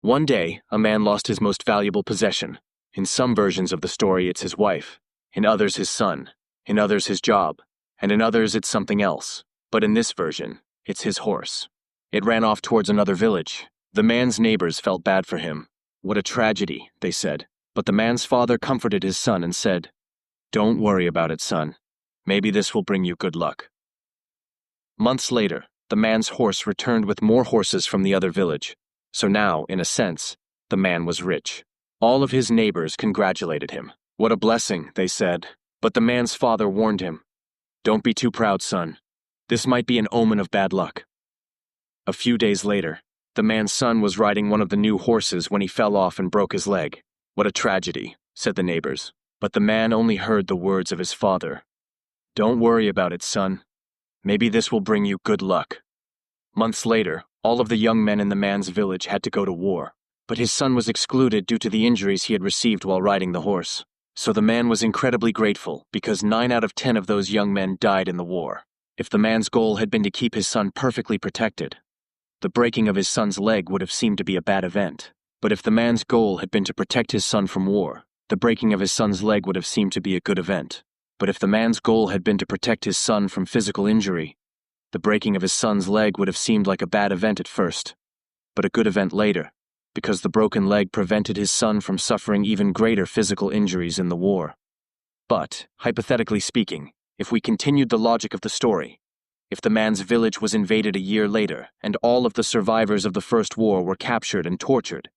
One day, a man lost his most valuable possession. In some versions of the story, it's his wife. In others, his son. In others, his job. And in others, it's something else. But in this version, it's his horse. It ran off towards another village. The man's neighbors felt bad for him. "What a tragedy," they said. But the man's father comforted his son and said, "Don't worry about it, son. Maybe this will bring you good luck." Months later, the man's horse returned with more horses from the other village. So now, in a sense, the man was rich. All of his neighbors congratulated him. "What a blessing," they said. But the man's father warned him, "Don't be too proud, son. This might be an omen of bad luck." A few days later, the man's son was riding one of the new horses when he fell off and broke his leg. "What a tragedy," said the neighbors. But the man only heard the words of his father. "Don't worry about it, son. Maybe this will bring you good luck." Months later, all of the young men in the man's village had to go to war, but his son was excluded due to the injuries he had received while riding the horse. So the man was incredibly grateful because 9 out of 10 of those young men died in the war. If the man's goal had been to keep his son perfectly protected, the breaking of his son's leg would have seemed to be a bad event. But if the man's goal had been to protect his son from war, the breaking of his son's leg would have seemed to be a good event. But if the man's goal had been to protect his son from physical injury, the breaking of his son's leg would have seemed like a bad event at first, but a good event later, because the broken leg prevented his son from suffering even greater physical injuries in the war. But, hypothetically speaking, if we continued the logic of the story, if the man's village was invaded a year later and all of the survivors of the First War were captured and tortured,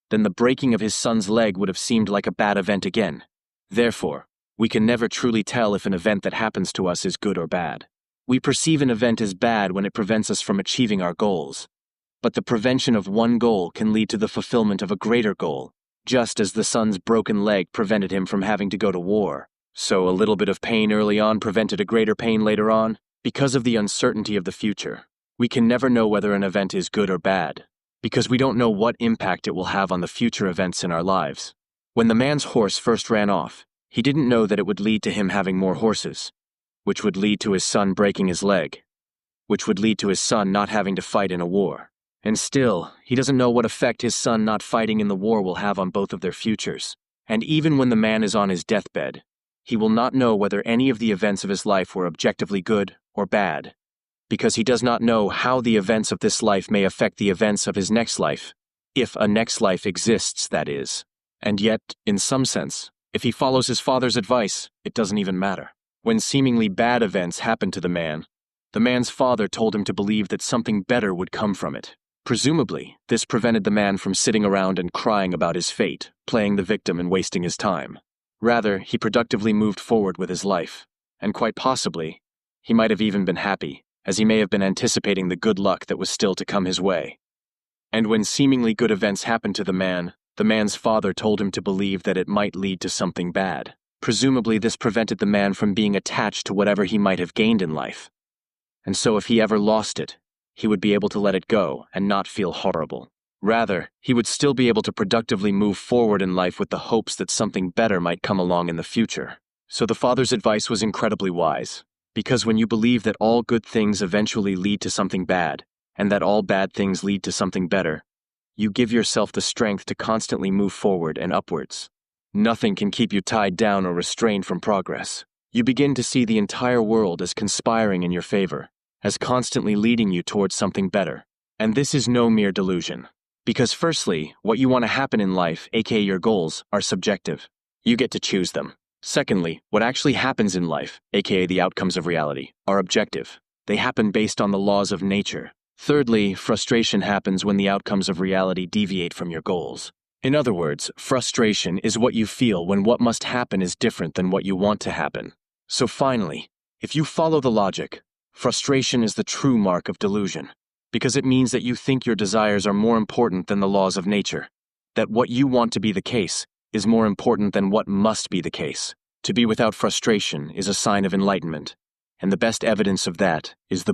then the breaking of his son's leg would have seemed like a bad event again. Therefore, we can never truly tell if an event that happens to us is good or bad. We perceive an event as bad when it prevents us from achieving our goals. But the prevention of one goal can lead to the fulfillment of a greater goal, just as the son's broken leg prevented him from having to go to war. So a little bit of pain early on prevented a greater pain later on. Because of the uncertainty of the future, we can never know whether an event is good or bad, because we don't know what impact it will have on the future events in our lives. When the man's horse first ran off, he didn't know that it would lead to him having more horses, which would lead to his son breaking his leg, which would lead to his son not having to fight in a war. And still, he doesn't know what effect his son not fighting in the war will have on both of their futures. And even when the man is on his deathbed, he will not know whether any of the events of his life were objectively good or bad, because he does not know how the events of this life may affect the events of his next life, if a next life exists, that is. And yet, in some sense, if he follows his father's advice, it doesn't even matter. When seemingly bad events happened to the man's father told him to believe that something better would come from it. Presumably, this prevented the man from sitting around and crying about his fate, playing the victim and wasting his time. Rather, he productively moved forward with his life, and quite possibly, he might have even been happy, as he may have been anticipating the good luck that was still to come his way. And when seemingly good events happened to the man's father told him to believe that it might lead to something bad. Presumably, this prevented the man from being attached to whatever he might have gained in life. And so if he ever lost it, he would be able to let it go and not feel horrible. Rather, he would still be able to productively move forward in life with the hopes that something better might come along in the future. So the father's advice was incredibly wise, because when you believe that all good things eventually lead to something bad, and that all bad things lead to something better, you give yourself the strength to constantly move forward and upwards. Nothing can keep you tied down or restrained from progress. You begin to see the entire world as conspiring in your favor, as constantly leading you towards something better. And this is no mere delusion. Because firstly, what you want to happen in life, aka your goals, are subjective. You get to choose them. Secondly, what actually happens in life, aka the outcomes of reality, are objective. They happen based on the laws of nature. Thirdly, frustration happens when the outcomes of reality deviate from your goals. In other words, frustration is what you feel when what must happen is different than what you want to happen. So finally, if you follow the logic, frustration is the true mark of delusion, because it means that you think your desires are more important than the laws of nature, that what you want to be the case is more important than what must be the case. To be without frustration is a sign of enlightenment, and the best evidence of that is the